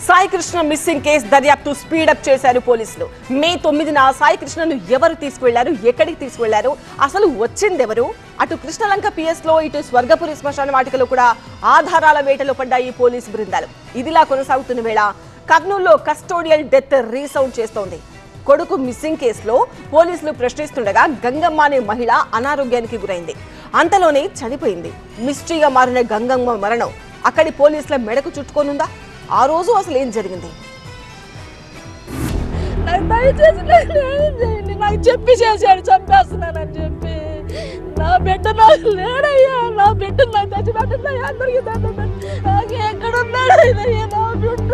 Sai Krishna missing case దర్యాప్తు speedup చేశారు పోలీసులు. మే 9న సాయి కృష్ణను ఎవరు తీసుకువెళ్లారు, ఎక్కడికి తీసుకువెళ్లారు, అసలు వచ్చిందెవరు? అటు కృష్ణలంక పిఎస్ లో, ఇటు స్వర్గపురి శ్మశాన వాటికలో కూడా ఆధారాల వేటలో పడ్డాయి పోలీసు బృందాలు. ఇదిలా కొనసాగుతున్న వేళ కర్నూలులో కస్టోడియల్ డెత్ రీసౌండ్ చేస్తోంది. కొడుకు మిస్సింగ్ కేసులో పోలీసులు ప్రశ్నిస్తుండగా గంగమ్మ అనే మహిళ అనారోగ్యానికి గురైంది. అంతలోనే చనిపోయింది. మిస్టరీగా మారిన గంగమ్మ మరణం అక్కడి పోలీసుల మెడకు చుట్టుకోనుందా? ఆ రోజు అసలు ఏం జరిగింది? నాకు చెప్పి చేశాడు, చంపేస్తున్నానని చెప్పి. నా బిడ్డ నాకు లేడయ్యా, నా బిడ్డ నాకు తెచ్చి పెట్టండి, అందరికీ నాకు ఎక్కడున్నాడయ్యా నా బిడ్డ.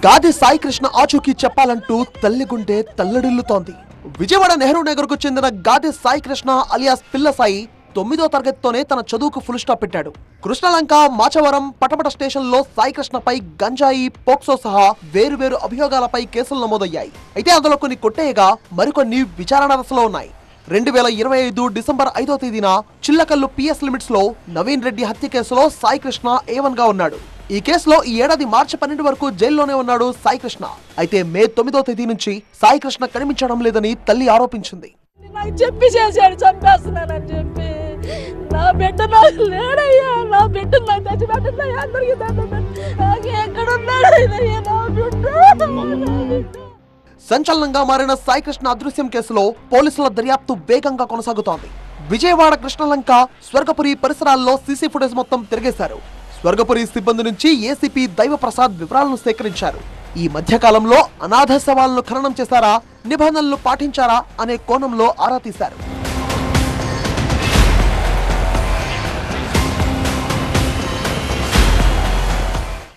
గాది సాయి కృష్ణ ఆచూకీ చెప్పాలంటూ తల్లి గుండె తల్లడిల్లుతోంది. విజయవాడ నెహ్రూ నగర్ కు చెందిన గాది సాయి కృష్ణ అలియాస్ పిల్ల సాయి 9వ తరగతితోనే తన చదువుకు ఫుల్ స్టాప్ పెట్టాడు. కృష్ణలంక, మాచవరం, పటపట స్టేషన్లో సాయి కృష్ణపై గంజాయి, పోక్సో సహా వేరువేరు అభియోగాలపై కేసులు నమోదయ్యాయి. అయితే అందులో కొన్ని కొట్టేయగా మరికొన్ని విచారణ దశలో ఉన్నాయి. 2025 డిసెంబర్ 5వ తేదీన చిల్లకల్లు పిఎస్ లిమిట్స్ లో నవీన్ రెడ్డి హత్య కేసులో సాయి కృష్ణ A1 గా ఉన్నాడు. ఈ కేసులో ఈ ఏడాది మార్చి 12 వరకు జైల్లోనే ఉన్నాడు సాయి కృష్ణ. అయితే మే 9వ తేదీ నుంచి సాయి కృష్ణ కనిపించడం లేదని తల్లి ఆరోపించింది. నాకు చెప్పి చేశాడు, చంపేస్తున్నానని చెప్పి. నా బిడ్డ నాకు లేడయ్యా, నా బిడ్డ నాకు తెచ్చి పెట్టండి, అందరికీ నాకు ఎక్కడున్నాడయ్యా నా బిడ్డ. సంచలనంగా మారిన సాయి కృష్ణ అదృశ్యం కేసులో పోలీసుల దర్యాప్తు వేగంగా కొనసాగుతోంది. విజయవాడ, కృష్ణలంక, స్వర్గపురి పరిసరాల్లో సీసీ ఫుటేజ్ మొత్తం తిరిగేశారు. స్వర్గపురి సిబ్బంది నుంచి ఏసీపీ దైవప్రసాద్ వివరాలను సేకరించారు. ఈ మధ్యకాలంలో అనాథ శవాలను ఖననం చేశారా, నిబంధనలు పాటించారా అనే కోణంలో ఆరా తీశారు.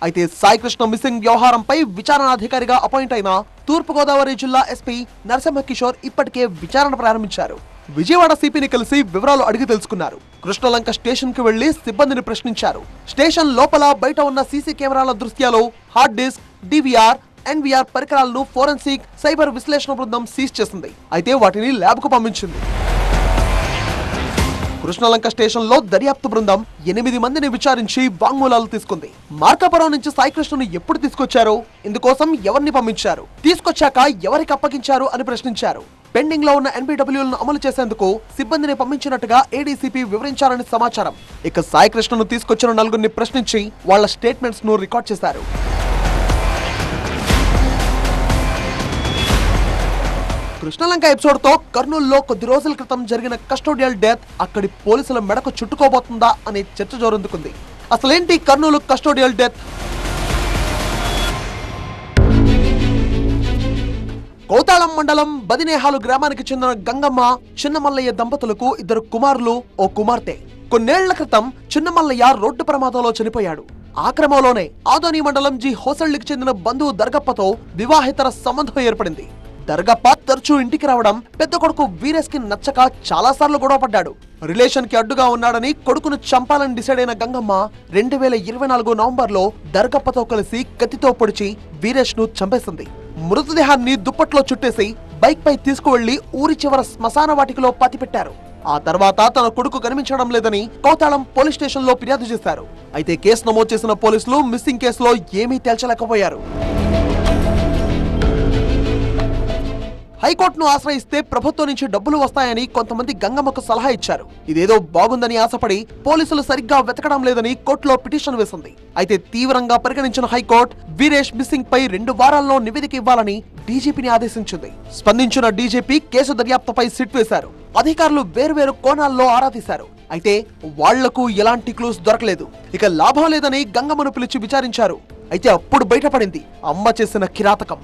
అయితే సాయి కృష్ణ మిస్సింగ్ వ్యవహారంపై విచారణాధికారిగా అపాయింట్ అయిన తూర్పుగోదావరి జిల్లా ఎస్పీ నరసింహకిషోర్ ఇప్పటికే విచారణ ప్రారంభించారు. విజయవాడ సిపిని కలిసి వివరాలు అడిగి తెలుసుకున్నారు. కృష్ణలంక స్టేషన్ కు వెళ్లి సిబ్బందిని ప్రశ్నించారు. స్టేషన్ లోపల బయట ఉన్న సీసీ కెమెరాల దృశ్యాలు, హార్డ్ డిస్క్, డివిఆర్, ఎన్విఆర్ పరికరాలను ఫోరెన్సిక్ సైబర్ విశ్లేషణ బృందం సీజ్ చేసింది. అయితే వాటిని ల్యాబ్ కు పంపించింది. కృష్ణలంక స్టేషన్ లో దర్యాప్తు బృందం 8 మందిని విచారించి వాంగ్మూలాలు తీసుకుంది. మార్కాపురం నుంచి సాయి కృష్ణను ఎప్పుడు తీసుకొచ్చారు, ఇందుకోసం ఎవరిని పంపించారు, తీసుకొచ్చాక ఎవరికి అప్పగించారు అని ప్రశ్నించారు. పెండింగ్ లో ఉన్న ఎన్బిడబ్ల్యూలను అమలు చేసేందుకు సిబ్బందిని పంపించినట్టుగా ఏడీసీపీ వివరించారని సమాచారం. ఇక సాయి కృష్ణను తీసుకొచ్చిన 4 ప్రశ్నించి వాళ్ల స్టేట్మెంట్స్ ను రికార్డ్ చేశారు. కృష్ణలంక ఎపిసోడ్ తో కర్నూలులో కొద్ది రోజుల క్రితం జరిగిన కస్టోడియల్ డెత్ అక్కడి పోలీసుల మెడకు చుట్టుకోబోతుందా అనే చర్చ జోరందుకుంది. అసలేంటి కర్నూలు కస్టోడియల్ డెత్? కోతాళం మండలం బదినేహాలు గ్రామానికి చెందిన గంగమ్మ, చిన్నమల్లయ్య దంపతులకు 2 కుమారులు, ఓ కుమార్తె. కొన్నేళ్ల క్రితం చిన్నమల్లయ్య రోడ్డు ప్రమాదంలో చనిపోయాడు. ఆ క్రమంలోనే ఆదోని మండలం జి హోసళ్లికి చెందిన బంధువు దర్గప్పతో వివాహేతర సంబంధం ఏర్పడింది. దర్గప్ప తరచూ ఇంటికి రావడం పెద్ద కొడుకు వీరేష్ కి నచ్చక చాలాసార్లు గొడవపడ్డాడు. రిలేషన్ కి అడ్డుగా ఉన్నాడని కొడుకును చంపాలని డిసైడ్ అయిన గంగమ్మ 2024 నవంబర్లో దర్గప్పతో కలిసి కత్తితో పొడిచి వీరేష్ ను చంపేసింది. మృతదేహాన్ని దుప్పట్లో చుట్టేసి బైక్ పై తీసుకువెళ్లి ఊరి చివర శ్మశాన వాటికలో పాతిపెట్టారు. ఆ తర్వాత తన కొడుకు కనిపించడం లేదని కోతాళం పోలీస్ స్టేషన్ లో ఫిర్యాదు చేశారు. అయితే కేసు నమోదు చేసిన పోలీసులు మిస్సింగ్ కేసులో ఏమీ తేల్చలేకపోయారు. హైకోర్టును ఆశ్రయిస్తే ప్రభుత్వం నుంచి డబ్బులు వస్తాయని కొంతమంది గంగమ్మకు సలహా ఇచ్చారు. ఇదేదో బాగుందని ఆశపడి పోలీసులు సరిగ్గా వెతకడం లేదని కోర్టులో పిటిషన్ వేసింది. అయితే తీవ్రంగా పరిగణించిన హైకోర్టు వీరేష్ మిస్సింగ్ పై 2 వారాల్లో నివేదిక ఇవ్వాలని డీజీపీని ఆదేశించింది. స్పందించిన డీజీపీ కేసు దర్యాప్తుపై సిట్ వేశారు. అధికారులు వేర్వేరు కోణాల్లో ఆరా తీశారు. అయితే వాళ్లకు ఎలాంటి క్లూస్ దొరకలేదు. ఇక లాభం లేదని గంగమ్మను పిలిచి విచారించారు. అయితే అప్పుడు బయటపడింది అమ్మ చేసిన కిరాతకం.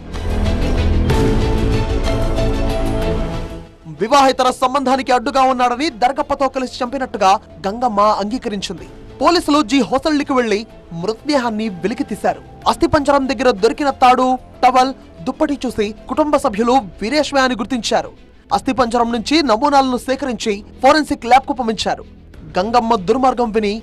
వివాహేతర సంబంధానికి అడ్డుగా ఉన్నాడని దర్గప్పతో కలిసి చంపినట్టుగా గంగమ్మ అంగీకరించింది. పోలీసులు జి హోసళ్లికి వెళ్లి మృతదేహాన్ని వెలికి తీశారు. అస్థిపంజరం దగ్గర దొరికిన తాడు, టవల్, దుప్పటి చూసి కుటుంబ సభ్యులు వీరేష్వే అని గుర్తించారు. అస్థిపంజరం నుంచి నమూనాలను సేకరించి ఫోరెన్సిక్ ల్యాబ్ కు పంపించారు. గంగమ్మ దుర్మార్గం విని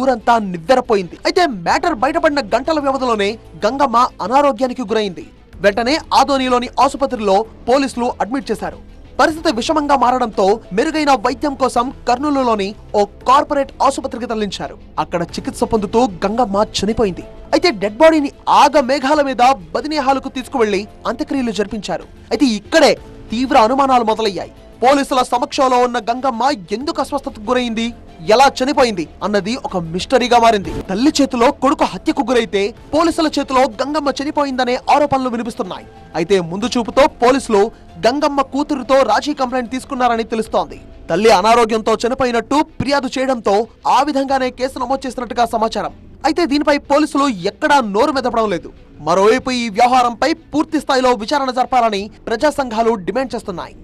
ఊరంతా నివ్వెరపోయింది. అయితే మ్యాటర్ బయటపడిన గంటల వ్యవధిలోనే గంగమ్మ అనారోగ్యానికి గురైంది. వెంటనే ఆదోనిలోని ఆసుపత్రిలో పోలీసులు అడ్మిట్ చేశారు. పరిస్థితి విషమంగా మారడంతో మెరుగైన వైద్యం కోసం కర్నూలులోని ఓ కార్పొరేట్ ఆసుపత్రికి తరలించారు. అక్కడ చికిత్స పొందుతూ గంగమ్మ చనిపోయింది. అయితే డెడ్ బాడీని ఆగ మేఘాల మీద బదినీ హాలుకు తీసుకువెళ్లి అంత్యక్రియలు జరిపించారు. అయితే ఇక్కడే తీవ్ర అనుమానాలు మొదలయ్యాయి. పోలీసుల సమక్షంలో ఉన్న గంగమ్మ ఎందుకు అస్వస్థతకు గురైంది, ఎలా చనిపోయింది అన్నది ఒక మిస్టరీగా మారింది. తల్లి చేతిలో కొడుకు హత్యకు గురైతే పోలీసుల చేతిలో గంగమ్మ చనిపోయిందనే ఆరోపణలు వినిపిస్తున్నాయి. అయితే ముందు చూపుతో పోలీసులు గంగమ్మ కూతురుతో రాజీ కంప్లైంట్ తీసుకున్నారని తెలుస్తోంది. తల్లి అనారోగ్యంతో చనిపోయినట్టు ఫిర్యాదు చేయడంతో ఆ విధంగానే కేసు నమోదు చేసినట్టుగా సమాచారం. అయితే దీనిపై పోలీసులు ఎక్కడా నోరు మెదపడం లేదు. మరోవైపు ఈ వ్యవహారంపై పూర్తి స్థాయిలో విచారణ జరపాలని ప్రజా సంఘాలు డిమాండ్ చేస్తున్నాయి.